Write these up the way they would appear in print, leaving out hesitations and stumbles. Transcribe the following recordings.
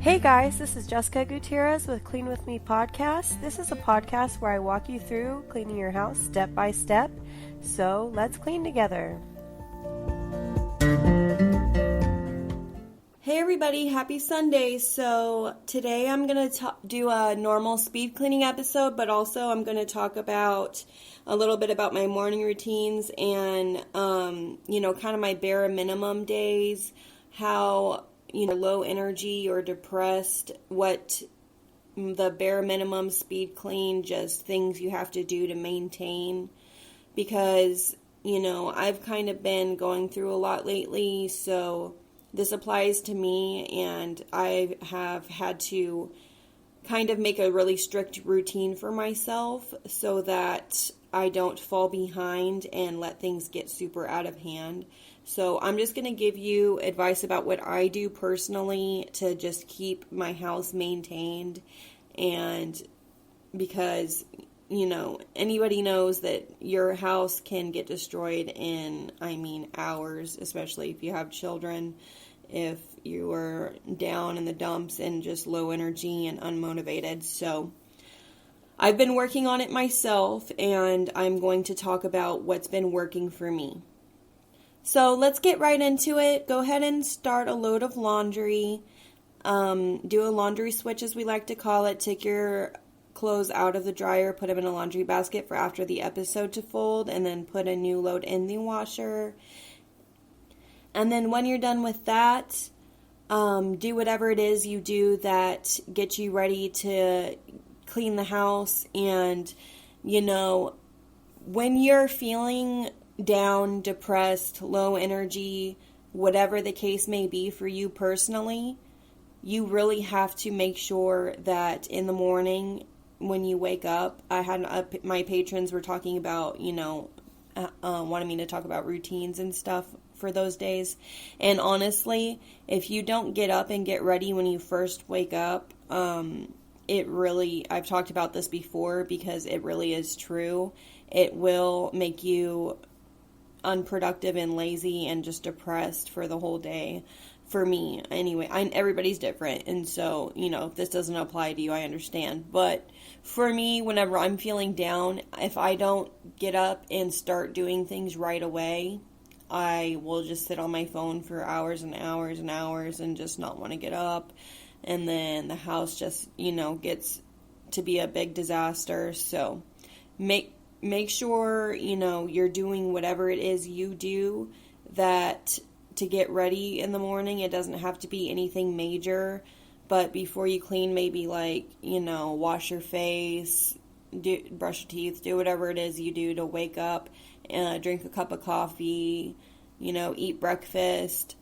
Hey guys, this is Jessica Gutierrez with Clean With Me podcast. This is a podcast where I walk you through cleaning your house step by step. So let's clean together. Hey everybody, happy Sunday. So today I'm going to do a normal speed cleaning episode, but also I'm going to talk about a little bit about my morning routines and, kind of my bare minimum days, how low energy or depressed, what the bare minimum speed clean, just things you have to do to maintain, because, I've kind of been going through a lot lately, so this applies to me, and I have had to kind of make a really strict routine for myself so that I don't fall behind and let things get super out of hand. So I'm just going to give you advice about what I do personally to just keep my house maintained, and because, anybody knows that your house can get destroyed in, hours, especially if you have children, if you are down in the dumps and just low energy and unmotivated. So I've been working on it myself, and I'm going to talk about what's been working for me. So let's get right into it. Go ahead and start a load of laundry. Do a laundry switch, as we like to call it. Take your clothes out of the dryer, put them in a laundry basket for after the episode to fold, and then put a new load in the washer. And then when you're done with that, do whatever it is you do that gets you ready to clean the house. And, when you're feeling down, depressed, low energy, whatever the case may be for you personally, you really have to make sure that in the morning when you wake up, I had my patrons were talking about, wanting me to talk about routines and stuff for those days. And honestly, if you don't get up and get ready when you first wake up, I've talked about this before because it really is true. It will make you unproductive and lazy and just depressed for the whole day. For me, anyway, everybody's different, and so, if this doesn't apply to you, I understand. But for me, whenever I'm feeling down, if I don't get up and start doing things right away, I will just sit on my phone for hours and hours and hours and just not want to get up, and then the house just, gets to be a big disaster. So make sure, you're doing whatever it is you do that to get ready in the morning. It doesn't have to be anything major, but before you clean, maybe wash your face, brush your teeth, do whatever it is you do to wake up, drink a cup of coffee, eat breakfast.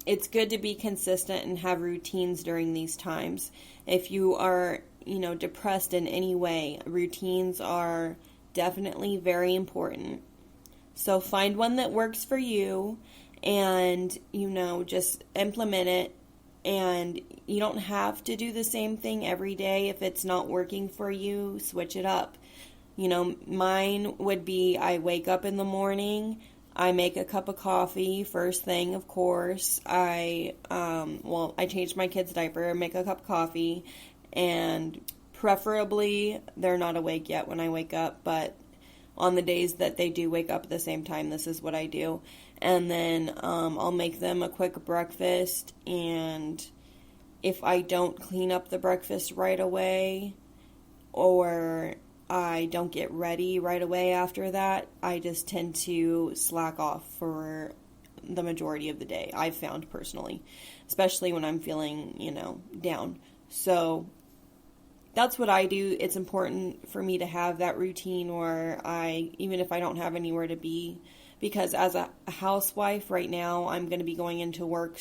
It's good to be consistent and have routines during these times. If you are, depressed in any way, routines are definitely very important. So find one that works for you and, just implement it. And you don't have to do the same thing every day. If it's not working for you, switch it up. Mine would be I wake up in the morning, I make a cup of coffee first thing, of course. I change my kid's diaper, make a cup of coffee, and preferably they're not awake yet when I wake up, but on the days that they do wake up at the same time, this is what I do. And then I'll make them a quick breakfast, and if I don't clean up the breakfast right away, or I don't get ready right away after that, I just tend to slack off for the majority of the day, I've found personally, especially when I'm feeling, down. So that's what I do. It's important for me to have that routine where even if I don't have anywhere to be, because as a housewife right now, I'm going to be going to work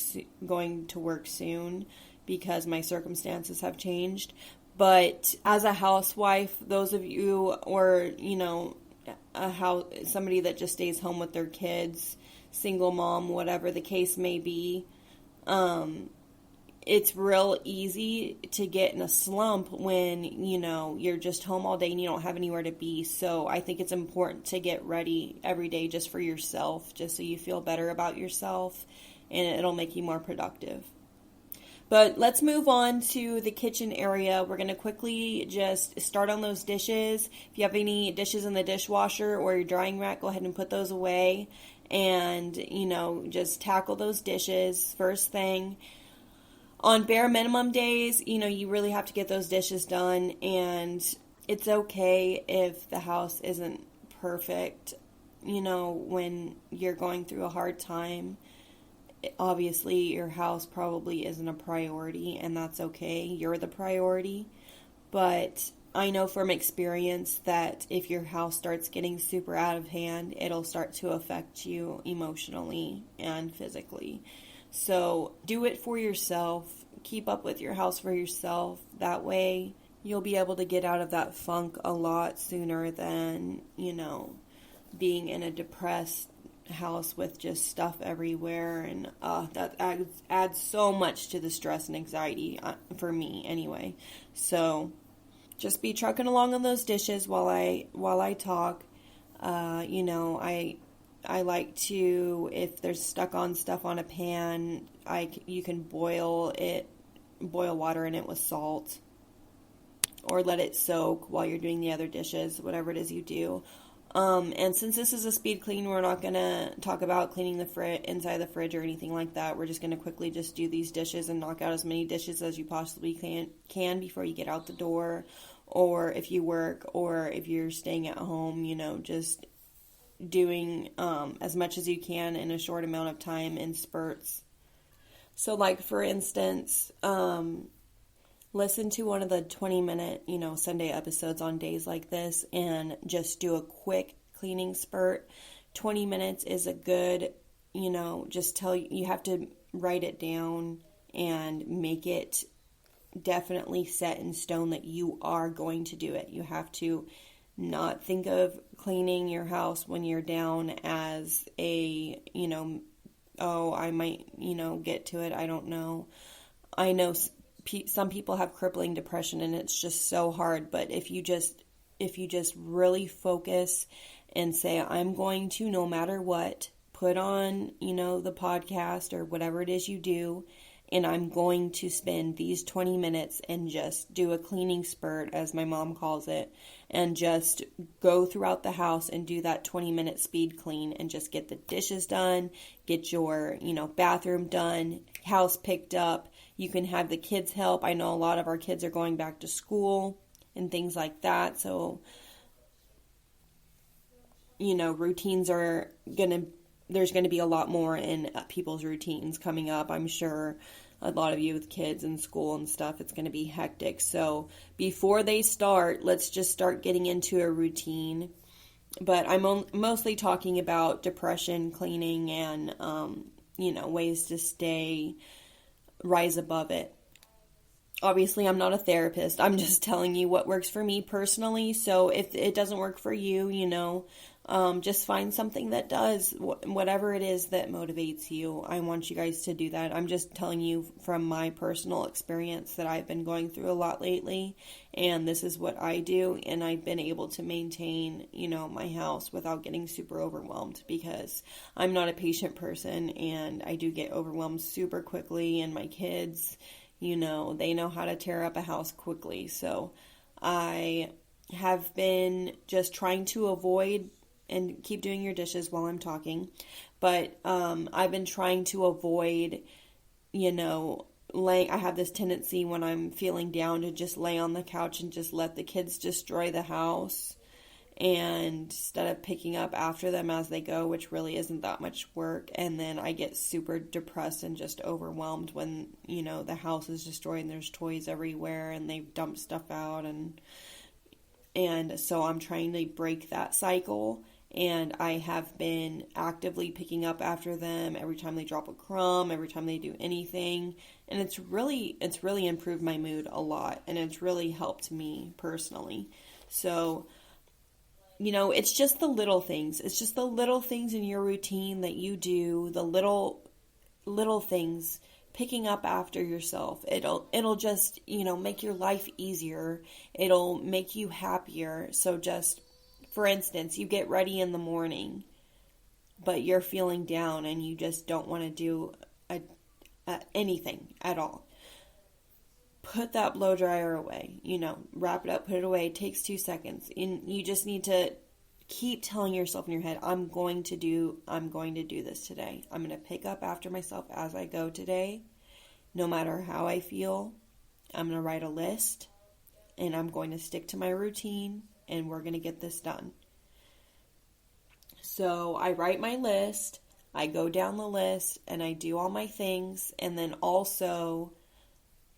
soon because my circumstances have changed. But as a housewife, those of you, or, somebody that just stays home with their kids, single mom, whatever the case may be, it's real easy to get in a slump when, you're just home all day and you don't have anywhere to be. So I think it's important to get ready every day just for yourself, just so you feel better about yourself, and it'll make you more productive. But let's move on to the kitchen area. We're going to quickly just start on those dishes. If you have any dishes in the dishwasher or your drying rack, go ahead and put those away. And, just tackle those dishes first thing. On bare minimum days, you really have to get those dishes done. And it's okay if the house isn't perfect, when you're going through a hard time. Obviously, your house probably isn't a priority, and that's okay. You're the priority. But I know from experience that if your house starts getting super out of hand, it'll start to affect you emotionally and physically. So do it for yourself. Keep up with your house for yourself. That way, you'll be able to get out of that funk a lot sooner than, being in a depressed house with just stuff everywhere, and that adds so much to the stress and anxiety for me anyway. So just be trucking along on those dishes while I talk. I like to, if there's stuck on stuff on a pan, you can boil water in it with salt, or let it soak while you're doing the other dishes, whatever it is you do. And since this is a speed clean, we're not going to talk about cleaning the inside the fridge or anything like that. We're just going to quickly just do these dishes and knock out as many dishes as you possibly can before you get out the door, or if you work, or if you're staying at home, just doing as much as you can in a short amount of time in spurts. So like, for instance, listen to one of the 20-minute, Sunday episodes on days like this and just do a quick cleaning spurt. 20 minutes is a good, you have to write it down and make it definitely set in stone that you are going to do it. You have to not think of cleaning your house when you're down as a, oh, I might, get to it. I don't know. I know some people have crippling depression and it's just so hard, but if you just really focus and say, I'm going to, no matter what, put on, the podcast or whatever it is you do, and I'm going to spend these 20 minutes and just do a cleaning spurt, as my mom calls it, and just go throughout the house and do that 20-minute speed clean and just get the dishes done, get your, bathroom done, house picked up. You can have the kids help. I know a lot of our kids are going back to school and things like that. So, routines there's going to be a lot more in people's routines coming up. I'm sure a lot of you with kids in school and stuff, it's going to be hectic. So before they start, let's just start getting into a routine. But I'm mostly talking about depression, cleaning, and, ways to rise above it. Obviously, I'm not a therapist. I'm just telling you what works for me personally. So if it doesn't work for you, just find something that does, whatever it is that motivates you. I want you guys to do that. I'm just telling you from my personal experience that I've been going through a lot lately, and this is what I do, and I've been able to maintain, my house without getting super overwhelmed, because I'm not a patient person, and I do get overwhelmed super quickly, and my kids, they know how to tear up a house quickly. So I have been just trying to avoid, and keep doing your dishes while I'm talking, but I've been trying to avoid, I have this tendency when I'm feeling down to just lay on the couch and just let the kids destroy the house, and instead of picking up after them as they go, which really isn't that much work. And then I get super depressed and just overwhelmed when, the house is destroyed and there's toys everywhere and they've dumped stuff out. And so I'm trying to break that cycle. And I have been actively picking up after them every time they drop a crumb, every time they do anything. And it's really improved my mood a lot. And it's really helped me personally. So, it's just the little things. It's just the little things in your routine that you do, the little things, picking up after yourself. It'll just, make your life easier. It'll make you happier. So just, for instance, you get ready in the morning, but you're feeling down and you just don't want to do anything at all. put that blow dryer away, wrap it up, put it away. It takes 2 seconds. And you just need to keep telling yourself in your head, I'm going to do this today. I'm going to pick up after myself as I go today. No matter how I feel, I'm going to write a list and I'm going to stick to my routine and we're going to get this done. So I write my list, I go down the list and I do all my things. And then also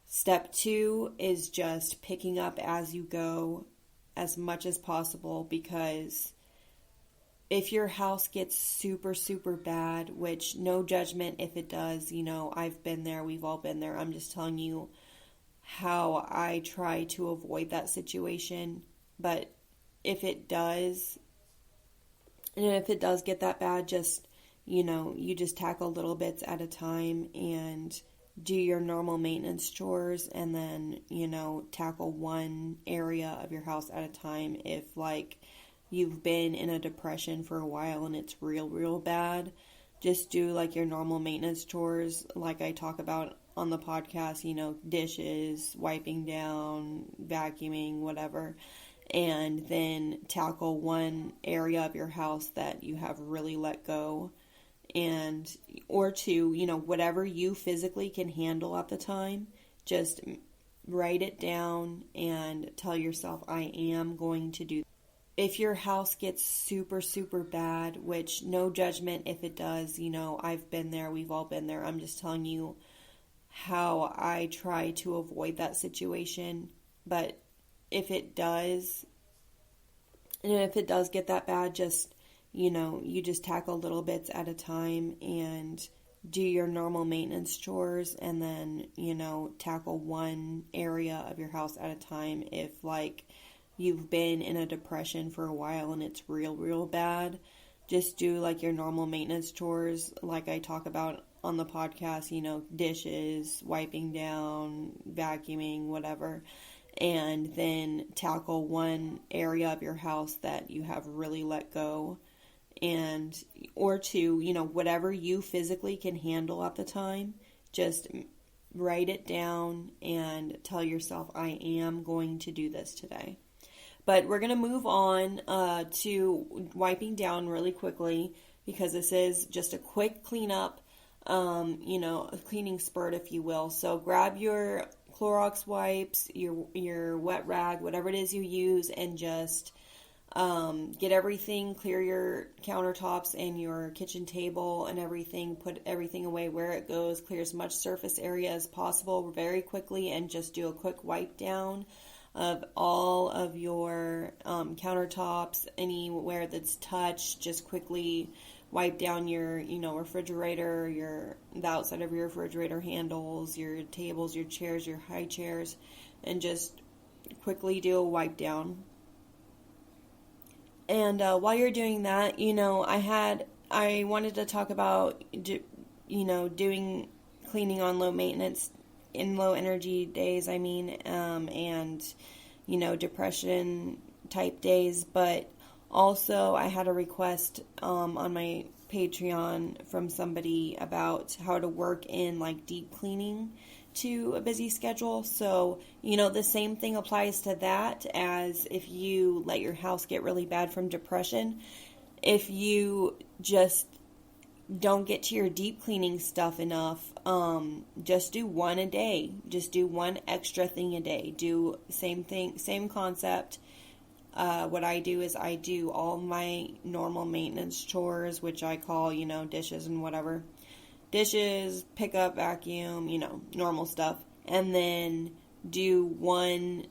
step 2 is just picking up as you go as much as possible, because if your house gets super, super bad, which no judgment if it does, I've been there, we've all been there. I'm just telling you how I try to avoid that situation. But if it does, and if it does get that bad, just, you just tackle little bits at a time and do your normal maintenance chores, and then, tackle one area of your house at a time. If, you've been in a depression for a while and it's real, real bad, just do, your normal maintenance chores, like I talk about on the podcast, dishes, wiping down, vacuuming, whatever, and then tackle one area of your house that you have really let go, or 2, whatever you physically can handle at the time, just write it down and tell yourself, I am going to do. If your house gets super, super bad, which no judgment if it does, I've been there, we've all been there. I'm just telling you how I try to avoid that situation. But if it does, and if it does get that bad, just, you just tackle little bits at a time and do your normal maintenance chores, and then, tackle one area of your house at a time. If, you've been in a depression for a while and it's real, real bad, just do, your normal maintenance chores, like I talk about on the podcast, dishes, wiping down, vacuuming, whatever, and then tackle one area of your house that you have really let go, or 2, whatever you physically can handle at the time, just write it down and tell yourself, I am going to do this today. But we're going to move on to wiping down really quickly, because this is just a quick cleanup, a cleaning spurt, if you will. So grab your Clorox wipes, your wet rag, whatever it is you use, and just get everything, clear your countertops and your kitchen table and everything, put everything away where it goes, clear as much surface area as possible very quickly, and just do a quick wipe down of all of your countertops, anywhere that's touched. Just quickly wipe down your, refrigerator, the outside of your refrigerator handles, your tables, your chairs, your high chairs, and just quickly do a wipe down. And while you're doing that, I wanted to talk about, doing cleaning on low maintenance, in low energy days, and, depression type days. But also I had a request on my Patreon from somebody about how to work in deep cleaning to a busy schedule. So, the same thing applies to that as if you let your house get really bad from depression. If you just don't get to your deep cleaning stuff enough, just do one a day. Just do one extra thing a day. Do same thing, same concept. What I do is I do all my normal maintenance chores, which I call, dishes and whatever. Dishes, pick up, vacuum, normal stuff. And then do one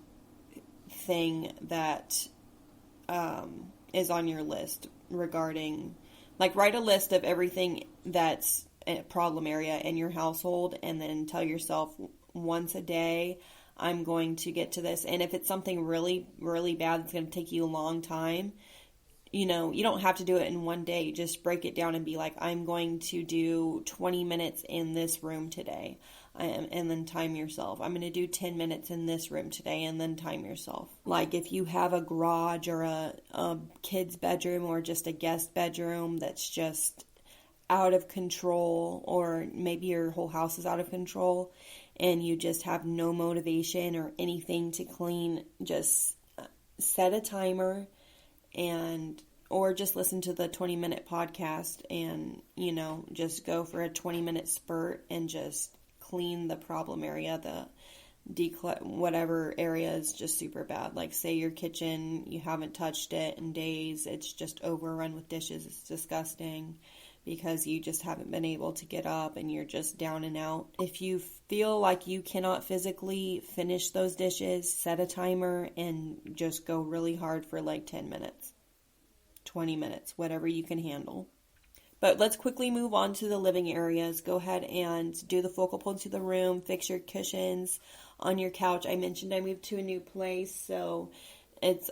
thing that is on your list regarding, write a list of everything that's a problem area in your household, and then tell yourself once a day, I'm going to get to this. And if it's something really, really bad that's going to take you a long time, you don't have to do it in one day. Just break it down and be like, I'm going to do 20 minutes in this room today, and then time yourself. I'm going to do 10 minutes in this room today, and then time yourself. If you have a garage or a kid's bedroom or just a guest bedroom that's just out of control, or maybe your whole house is out of control and you just have no motivation or anything to clean, just set a timer and or just listen to the 20-minute podcast and, just go for a 20-minute spurt and just clean the problem area, whatever area is just super bad. Like, say your kitchen, you haven't touched it in days, it's just overrun with dishes, it's disgusting because you just haven't been able to get up and you're just down and out. If you feel like you cannot physically finish those dishes, set a timer and just go really hard for like 10 minutes, 20 minutes, whatever you can handle. But let's quickly move on to the living areas. Go ahead and do the focal point to the room, fix your cushions on your couch. I mentioned I moved to a new place, so it's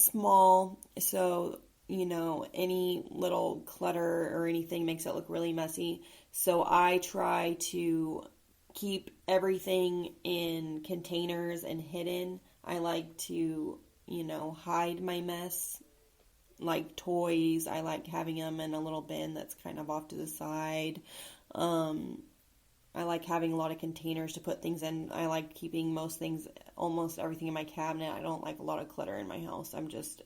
small, so any little clutter or anything makes it look really messy. So I try to keep everything in containers and hidden. I like to, hide my mess. Like toys, I like having them in a little bin that's kind of off to the side. I like having a lot of containers to put things in. I like keeping almost everything in my cabinet. I don't like a lot of clutter in my house.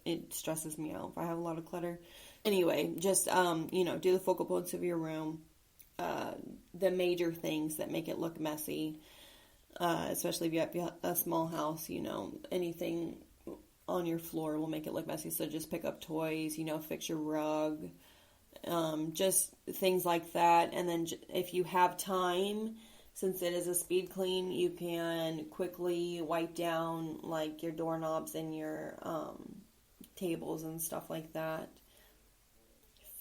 It stresses me out if I have a lot of clutter. Anyway, just, do the focal points of your room. The major things that make it look messy, especially if you have a small house, anything on your floor will make it look messy. So just pick up toys, fix your rug, just things like that. And then if you have time, since it is a speed clean, you can quickly wipe down like your doorknobs and your tables and stuff like that.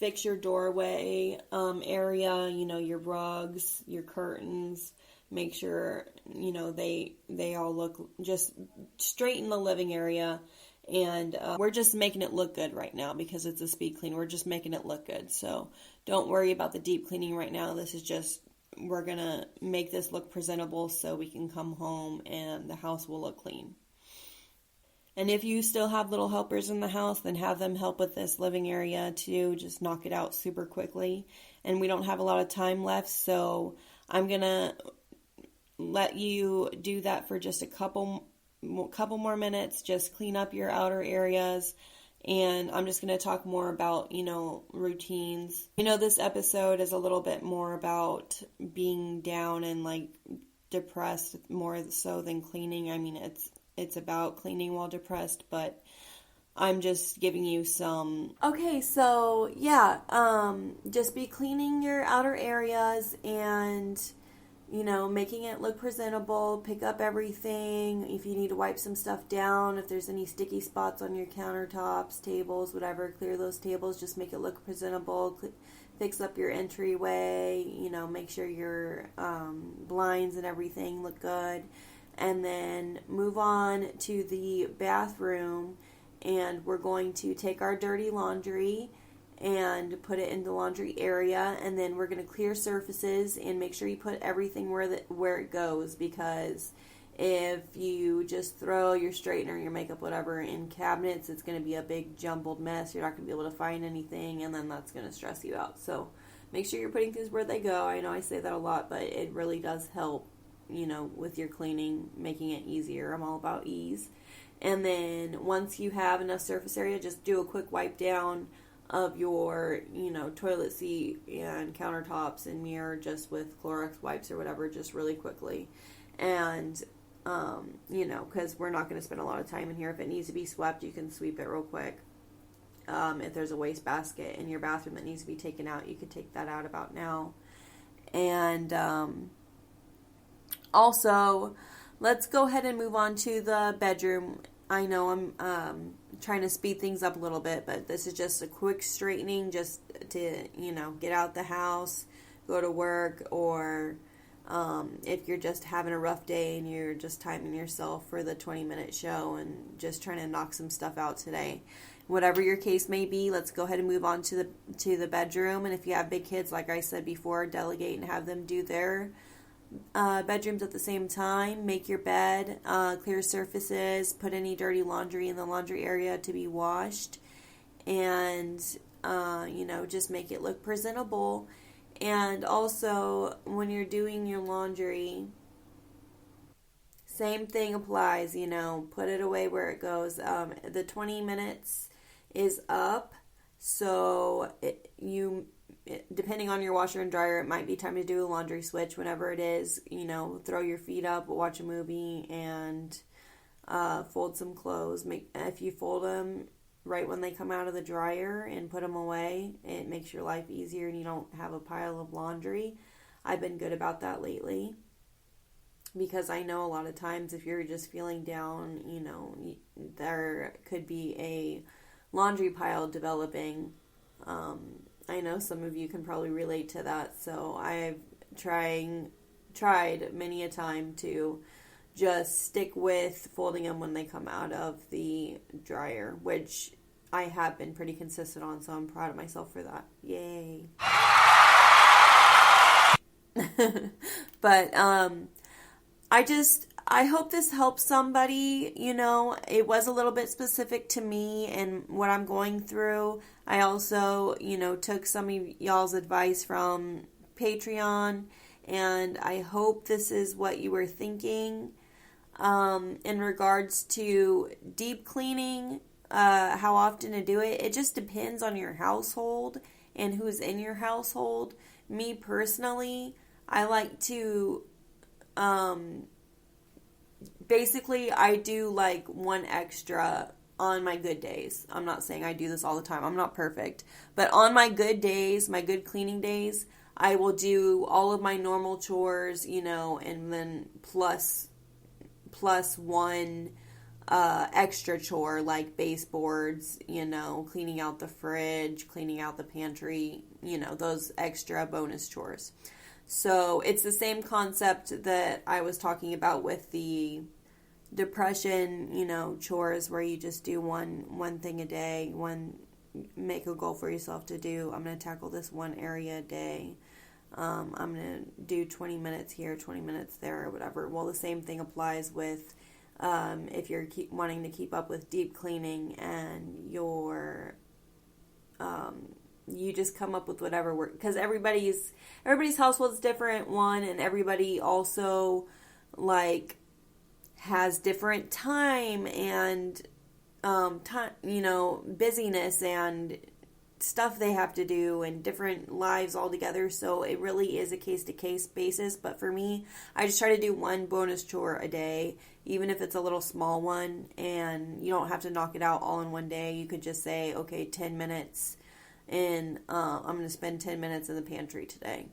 Fix your doorway area, your rugs, your curtains. Make sure, they all look, just straighten the living area. And we're just making it look good right now because it's a speed clean. We're just making it look good. So don't worry about the deep cleaning right now. This is just, we're going to make this look presentable so we can come home and the house will look clean. And if you still have little helpers in the house, then have them help with this living area too. Just knock it out super quickly. And we don't have a lot of time left, so I'm going to let you do that for just a couple more minutes. Just clean up your outer areas, and I'm just going to talk more about, routines. This episode is a little bit more about being down and like depressed more so than cleaning. I mean, it's about cleaning while depressed, but I'm just giving you some. Okay, so yeah, just be cleaning your outer areas and making it look presentable. Pick up everything. If you need to wipe some stuff down, if there's any sticky spots on your countertops, tables, whatever, clear those tables. Just make it look presentable. Fix up your entryway. Make sure your blinds and everything look good. And then move on to the bathroom, and we're going to take our dirty laundry and put it in the laundry area, and then we're going to clear surfaces and make sure you put everything where it goes, because if you just throw your straightener, your makeup, whatever in cabinets, it's going to be a big jumbled mess. You're not going to be able to find anything, and then that's going to stress you out. So make sure you're putting things where they go. I know I say that a lot, but it really does help, with your cleaning, making it easier. I'm all about ease. And then once you have enough surface area, just do a quick wipe down of your, toilet seat and countertops and mirror, just with Clorox wipes or whatever, just really quickly. And, because we're not going to spend a lot of time in here. If it needs to be swept, you can sweep it real quick. If there's a waste basket in your bathroom that needs to be taken out, you could take that out about now. And, also, let's go ahead and move on to the bedroom. I know I'm trying to speed things up a little bit, but this is just a quick straightening just to, get out the house, go to work, or if you're just having a rough day and you're just timing yourself for the 20-minute show and just trying to knock some stuff out today. Whatever your case may be, let's go ahead and move on to the bedroom. And if you have big kids, like I said before, delegate and have them do their bedrooms at the same time. Make your bed, clear surfaces, put any dirty laundry in the laundry area to be washed, and just make it look presentable. And also, when you're doing your laundry, same thing applies, put it away where it goes. The 20 minutes is up, so depending on your washer and dryer, it might be time to do a laundry switch whenever it is. Throw your feet up, watch a movie, and fold some clothes. If you fold them right when they come out of the dryer and put them away, it makes your life easier and you don't have a pile of laundry. I've been good about that lately, because I know a lot of times if you're just feeling down, there could be a laundry pile developing. I know some of you can probably relate to that, so I've tried many a time to just stick with folding them when they come out of the dryer, which I have been pretty consistent on, so I'm proud of myself for that. Yay. But, I hope this helps somebody. It was a little bit specific to me and what I'm going through. I also, took some of y'all's advice from Patreon, and I hope this is what you were thinking. In regards to deep cleaning, how often to do it, it just depends on your household and who's in your household. Me personally, I like to, basically, I do like one extra on my good days. I'm not saying I do this all the time. I'm not perfect. But on my good days, my good cleaning days, I will do all of my normal chores, and then plus one extra chore like baseboards, cleaning out the fridge, cleaning out the pantry, those extra bonus chores. So it's the same concept that I was talking about with the depression, chores, where you just do one thing a day, make a goal for yourself to do. I'm going to tackle this one area a day. I'm going to do 20 minutes here, 20 minutes there, or whatever. Well, the same thing applies with if you're wanting to keep up with deep cleaning and you just come up with whatever work, because everybody's household is different, and everybody also has different time and busyness and stuff they have to do and different lives altogether. So it really is a case-to-case basis. But for me, I just try to do one bonus chore a day, even if it's a little small one, and you don't have to knock it out all in one day. You could just say, okay, 10 minutes, and I'm going to spend 10 minutes in the pantry today.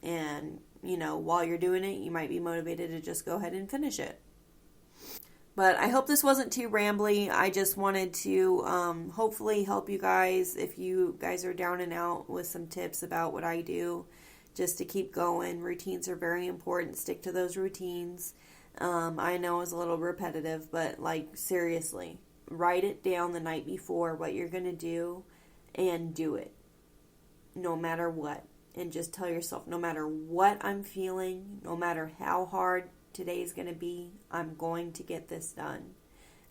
And, while you're doing it, you might be motivated to just go ahead and finish it. But I hope this wasn't too rambly. I just wanted to hopefully help you guys if you guys are down and out with some tips about what I do just to keep going. Routines are very important. Stick to those routines. I know it's a little repetitive, but seriously, write it down the night before what you're going to do and do it no matter what. And just tell yourself, no matter what I'm feeling, no matter how hard today's going to be, I'm going to get this done.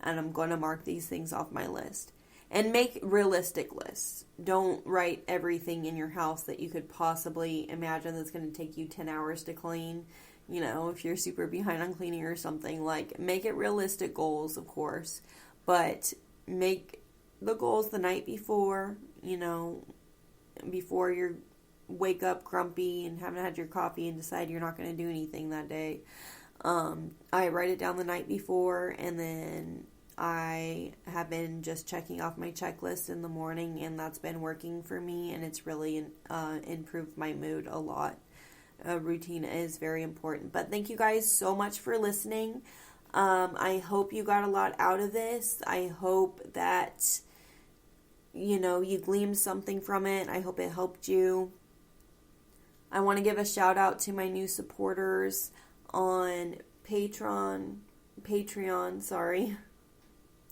And I'm going to mark these things off my list. And make realistic lists. Don't write everything in your house that you could possibly imagine that's going to take you 10 hours to clean. If you're super behind on cleaning or something, make it realistic goals, of course. But make the goals the night before, before you wake up grumpy and haven't had your coffee and decide you're not going to do anything that day. I write it down the night before, and then I have been just checking off my checklist in the morning, and that's been working for me, and it's really improved my mood a lot. Routine is very important. But thank you guys so much for listening. I hope you got a lot out of this. I hope that, you gleaned something from it. I hope it helped you. I want to give a shout out to my new supporters on Patreon, sorry.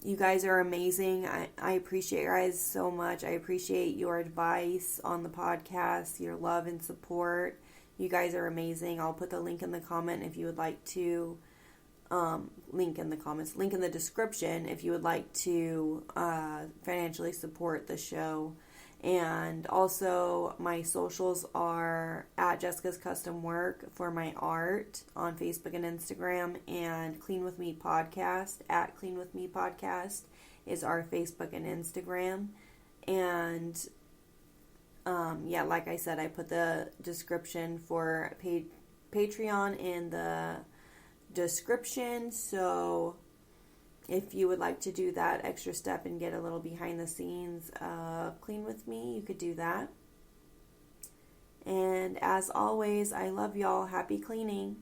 You guys are amazing. I appreciate you guys so much. I appreciate your advice on the podcast, your love and support. You guys are amazing. I'll put the link in the comment if you would like to, link in the description if you would like to financially support the show. And also, my socials are at Jessica's Custom Work for my art on Facebook and Instagram, and Clean With Me Podcast at Clean With Me Podcast is our Facebook and Instagram. And yeah, like I said, I put the description for Patreon in the description. So if you would like to do that extra step and get a little behind the scenes of Clean With Me, you could do that. And as always, I love y'all. Happy cleaning.